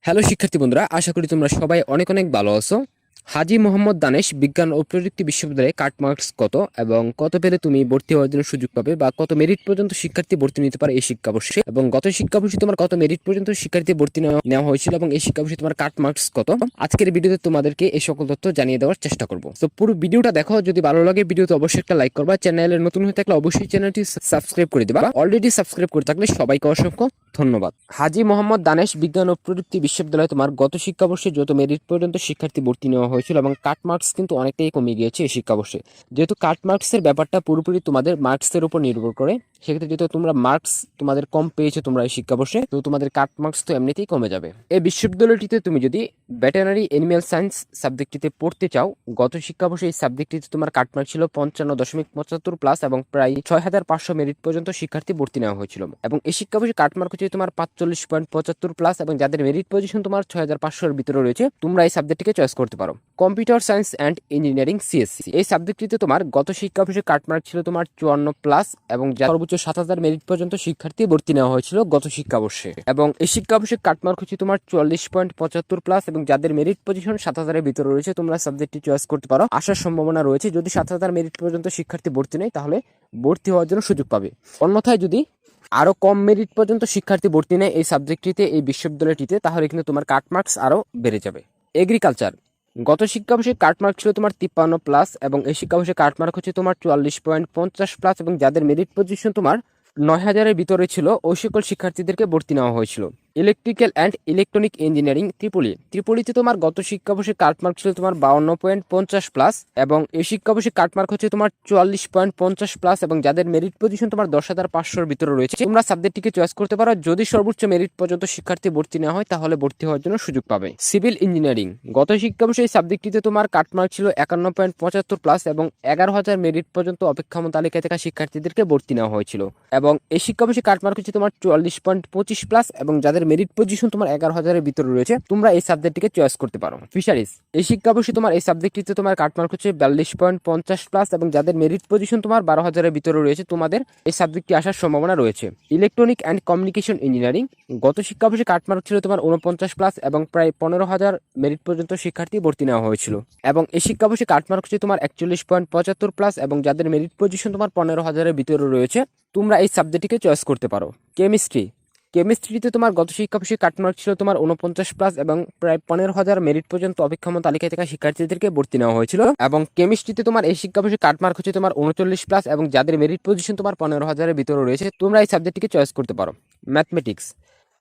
Hello শিক্ষার্থী বন্ধুরা, আশা করি তোমরা সবাই অনেক অনেক ভালো আছো। হাজী মোহাম্মদ দানেশ বিজ্ঞান ও প্রযুক্তি বিশ্ববিদ্যালয়ে কাট মার্কস কত এবং কত পেলে তুমি ভর্তি হওয়ার জন্য সুযোগ পাবে বা কত মেরিট পর্যন্ত শিক্ষার্থী ভর্তি নিতে পারে এই শিক্ষাবর্ষে, এবং গত শিক্ষাবর্ষে তোমার কত মেরিট পর্যন্ত শিক্ষার্থী ভর্তি নেওয়া হয়েছিল এবং এই শিক্ষাবর্ষে তোমার কাট মার্কস কত, আজকের ভিডিওতে তোমাদেরকে এই সকল তথ্য জানিয়ে দেওয়ার চেষ্টা করব। তো পুরো ভিডিওটা দেখো, যদি ভালো লাগে ভিডিওতে অবশ্যই একটা লাইক করবা, চ্যানেলে নতুন হয়ে থাকলে অবশ্যই চ্যানেলটি সাবস্ক্রাইব করে দিবা, অলরেডি সাবস্ক্রাইব করে থাকলে সবাইকে অসংখ্য ধন্যবাদ। হাজী মোহাম্মদ দানেশ বিজ্ঞান ও প্রযুক্তি বিশ্ববিদ্যালয়ে তোমার গত শিক্ষাবর্ষে যত মেরিট পর্যন্ত শিক্ষার্থী ভর্তি নেওয়া হয়েছিল এবং কাট মার্কস কিন্তু অনেকটাই কমে গিয়েছে এই শিক্ষাবর্ষে। যেহেতু কাট মার্কসের ব্যাপারটা পুরোপুরি তোমাদের মার্কসের উপর নির্ভর করে, সেক্ষেত্রে যেহেতু তোমরা মার্কস তোমাদের কম পেয়েছো তোমরা এই শিক্ষাবর্ষে, তো তোমাদের কাট মার্কস তো এমনিতেই কমে যাবে। এই বিশ্ববিদ্যালয়টিতে তুমি যদি ভেটেরিনারি অ্যানিম্যাল সায়েন্স সাবজেক্টটিতে পড়তে চাও, গত শিক্ষাবর্ষে এই সাবজেক্টটিতে তোমার কাট মার্ক ছিল 55.75 প্লাস এবং প্রায় 6500 মেরিট পর্যন্ত শিক্ষার্থী ভর্তি নেওয়া হয়েছিল, এবং এই শিক্ষাবর্ষে কাট মার্ক হচ্ছে তোমার 45.75 প্লাস এবং যাদের মেরিট পজিশন তোমার 6500 এর ভিতরে রয়েছে, তোমরা এই সাবজেক্টটিকে চয়েস করতে পারো। Computer science and engineering CSC এই সাবজেক্টটিতে তোমার গত শিক্ষাবর্ষে কাট মার্ক ছিল তোমার 54 প্লাস এবং সর্বোচ্চ 7000 মেরিট পর্যন্ত শিক্ষার্থী ভর্তি নেওয়া হয়েছিল গত শিক্ষাবর্ষে, এবং এই শিক্ষাবর্ষে কাট মার্ক হচ্ছে তোমার 44.75 প্লাস এবং যাদের মেরিট পজিশন 7000 এর ভিতরে রয়েছে, তোমরা সাবজেক্টটি চয়েস করতে পারো। আসার সম্ভাবনা রয়েছে, যদি 7000 মেরিট পর্যন্ত শিক্ষার্থী ভর্তি নেয় তাহলে ভর্তি হওয়ার জন্য সুযোগ পাবে। অন্যথায় যদি আরো কম মেরিট পর্যন্ত শিক্ষার্থী ভর্তি নেয় এই সাবজেক্টটিতে এই বিশ্ববিদ্যালয়টিতে, তাহলে কিন্তু তোমার কাট মার্কস আরো বেড়ে যাবে। এগ্রিকালচার গত শিক্ষাবর্ষে কাট মার্ক ছিল তোমার 53 প্লাস এবং এই শিক্ষাবর্ষে কাট মার্ক হচ্ছে তোমার 44.50 প্লাস এবং যাদের মেরিট পজিশন তোমার 9000-এর ভিতরে ছিল, ওই সকল শিক্ষার্থীদেরকে ভর্তি নেওয়া হয়েছিল। ইলেকট্রিক্যাল অ্যান্ড ইলেকট্রনিক ইঞ্জিনিয়ারিং ত্রিপলিতে তোমার গত শিক্ষাবর্ষে কাট মার্ক ছিল তোমার 52.50 প্লাস এবং এই শিক্ষাবর্ষে কাট মার্ক হচ্ছে তোমার 44.50 প্লাস এবং যাদের মেরিট পজিশন তোমার 10,500-এর ভিতরে রয়েছে, তোমরা সাবজেক্টটিকে চয়েস করতে পারো। যদি সর্বোচ্চ মেরিট পর্যন্ত শিক্ষার্থী ভর্তি নেওয়া হয় তাহলে ভর্তি হওয়ার জন্য সুযোগ পাবে। সিভিল ইঞ্জিনিয়ারিং গত শিক্ষাবর্ষে এই সাবজেক্টটিতে তোমার কাট মার্ক ছিল 51.75 প্লাস এবং 11,000 মেরিট পর্যন্ত অপেক্ষমান তালিকায় থাকা শিক্ষার্থীদেরকে ভর্তি নেওয়া হয়েছিল, এবং এই শিক্ষাবর্ষে কাট মার্ক হচ্ছে তোমার 44.25 প্লাস এবং যাদের মেরিট পজিশন তোমার 11,000-এর ভিতরে রয়েছে, তোমরা এই সাবজেক্টটিকে চয়েস করতে পারো। ফিশারিজ এই শিক্ষাবর্ষে তোমার এই সাবজেক্টটিতে তোমার কাট মার্ক হচ্ছে 42.50 প্লাস এবং যাদের মেরিট পজিশন তোমার 12,000-এর ভিতরে রয়েছে, তোমাদের এই সাবজেক্টটি আসার সম্ভাবনা রয়েছে। ইলেকট্রনিক অ্যান্ড কমিউনিকেশন ইঞ্জিনিয়ারিং গত শিক্ষাবর্ষে কাট মার্ক ছিল তোমার 49 প্লাস এবং প্রায় 15,000 মেরিট পর্যন্ত শিক্ষার্থী ভর্তি নেওয়া হয়েছিল, এবং এই শিক্ষাবর্ষে কাট মার্ক হচ্ছে তোমার 41.75 প্লাস এবং যাদের মেরিট পজিশন তোমার 15,000-এর ভিতরে রয়েছে, তোমরা এই সাবজেক্টটিকে চয়েস করতে পারো। কেমিস্ট্রিতে তোমার গত শিক্ষাবর্ষে কাট মার্ক ছিল তোমার 49 প্লাস এবং প্রায় 15,000 মেরিট পর্যন্ত অপেক্ষমান তালিকায় থাকা শিক্ষার্থীদেরকে ভর্তি নেওয়া হয়েছিল, এবং কেমিস্ট্রিতে তোমার এই শিক্ষাবর্ষে কাট মার্ক হচ্ছে তোমার 39 প্লাস এবং যাদের মেরিট পজিশন তোমার 15,000-এর ভিতরে রয়েছে, তোমরা এই সাবজেক্টটিকে চয়েস করতে পারো।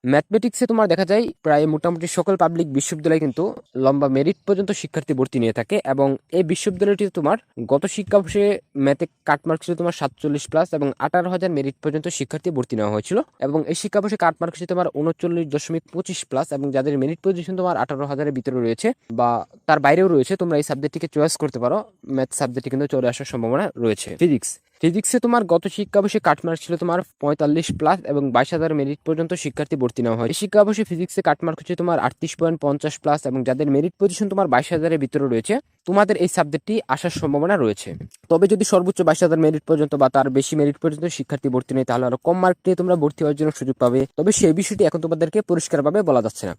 ম্যাথমেটিক্সে তোমার দেখা যায় প্রায় মোটামুটি সকল পাবলিক বিশ্ববিদ্যালয় কিন্তু লম্বা মেরিট পর্যন্ত শিক্ষার্থী ভর্তি নিয়ে থাকে, এবং এই বিশ্ববিদ্যালয়টিতে তোমার গত শিক্ষাবর্ষে ম্যাথে কাট মার্ক ছিল তোমার 47 প্লাস এবং 18,000 মেরিট পর্যন্ত শিক্ষার্থী ভর্তি নেওয়া হয়েছিল, এবং এই শিক্ষাবর্ষে কাট মার্ক ছিল তোমার 39.25 প্লাস এবং যাদের মেরিট পজিশন তোমার 18,000-এর ভিতরে রয়েছে বা তার বাইরেও রয়েছে, তোমরা এই সাবজেক্টটিকে চয়েস করতে পারো। ম্যাথ সাবজেক্টটি কিন্তু চলে আসার সম্ভাবনা রয়েছে। ফিজিক্সে তোমার গত শিক্ষাবর্ষে কাট মার্ক ছিল তোমার 45 প্লাস এবং 22,000 মেরিট পর্যন্ত শিক্ষার্থী ভর্তি নেওয়া হয়। এই শিক্ষাবর্ষে ফিজিক্সে কাট মার্ক হচ্ছে তোমার 38.50 প্লাস এবং যাদের মেরিট পজিশন তোমার 22,000-এর ভিতরে রয়েছে, তোমাদের এই সাবজেক্টটি আসার সম্ভাবনা রয়েছে। তবে যদি সর্বোচ্চ 22,000 মেরিট পর্যন্ত বা তার বেশি মেরিট পর্যন্ত শিক্ষার্থী ভর্তি নেই, তাহলে আরো কম মার্ক নিয়ে তোমরা ভর্তি হওয়ার জন্য সুযোগ পাবে, তবে সেই বিষয়টি এখন তোমাদেরকে পরিষ্কারভাবে বলা যাচ্ছে না।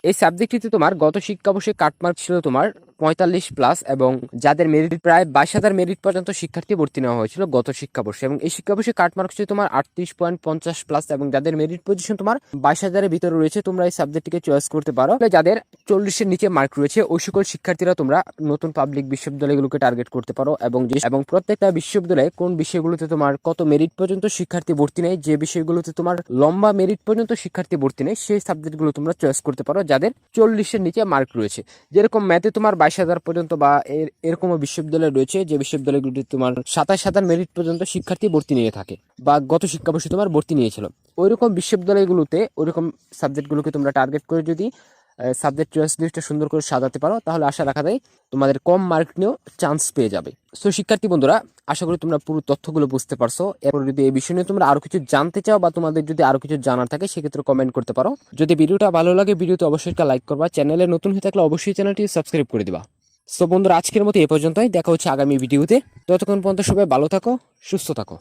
এই সাবজেক্টটিতে তোমার গত শিক্ষাবর্ষে কাট মার্ক ছিল তোমার 45 প্লাস এবং যাদের মেরিট প্রায় 22,000 মেরিট পর্যন্ত শিক্ষার্থী ভর্তি নেওয়া হয়েছিল গত শিক্ষাবর্ষে, এবং এই শিক্ষাবর্ষে কাট মার্ক ছিল তোমার 38.50 প্লাস এবং যাদের মেরিট পজিশন তোমার 22,000-এর ভিতরে রয়েছে, তোমরা এই সাবজেক্টটিকে চয়েস করতে পারো। যাদের 40-এর নিচে মার্ক রয়েছে ওই সকল শিক্ষার্থীরা তোমরা নতুন পাবলিক বিশ্ববিদ্যালয়গুলোকে টার্গেট করতে পারো, এবং প্রত্যেকটা বিশ্ববিদ্যালয়ে কোন বিষয়গুলোতে তোমার কত মেরিট পর্যন্ত শিক্ষার্থী ভর্তি নেই, যে বিষয়গুলোতে তোমার লম্বা মেরিট পর্যন্ত শিক্ষার্থী ভর্তি নেই, সেই সাবজেক্টগুলো তোমরা চয়েস করতে পারো যাদের 40-এর নিচে মার্ক রয়েছে। যেরকম ম্যাথে তোমার 22,000 পর্যন্ত বা এরকম বিশ্ববিদ্যালয় রয়েছে যে বিশ্ববিদ্যালয়গুলিতে তোমার 27,000 মেরিট পর্যন্ত শিক্ষার্থী ভর্তি নিয়ে থাকে বা গত শিক্ষাবর্ষে তোমার ভর্তি নিয়েছিল, ওইরকম বিশ্ববিদ্যালয়গুলোতে ওইরকম সাবজেক্টগুলোকে তোমরা টার্গেট করে যদি সাবজেক্ট চয়েস লিস্টটা সুন্দর করে সাজাতে পারো, তাহলে আশা রাখা যায় তোমাদের কম মার্ক নিয়েও চান্স পেয়ে যাবে। সো শিক্ষার্থী বন্ধুরা, আশা করি তোমরা পুরো তথ্যগুলো বুঝতে পারছো। এরপর যদি এই বিষয় নিয়ে তোমরা আরো কিছু জানতে চাও বা তোমাদের যদি আরো কিছু জানার থাকে সেক্ষেত্রে কমেন্ট করতে পারো। যদি ভিডিওটা ভালো লাগে ভিডিওতে অবশ্যই একটা লাইক করবা, চ্যানেলে নতুন হয়ে থাকলে অবশ্যই চ্যানেলটি সাবস্ক্রাইব করে দিবা। সো বন্ধুরা, আজকের মতো এ পর্যন্তই, দেখা হচ্ছে আগামী ভিডিওতে। ততক্ষণ পর্যন্ত সবাই ভালো থাকো, সুস্থ থাকো।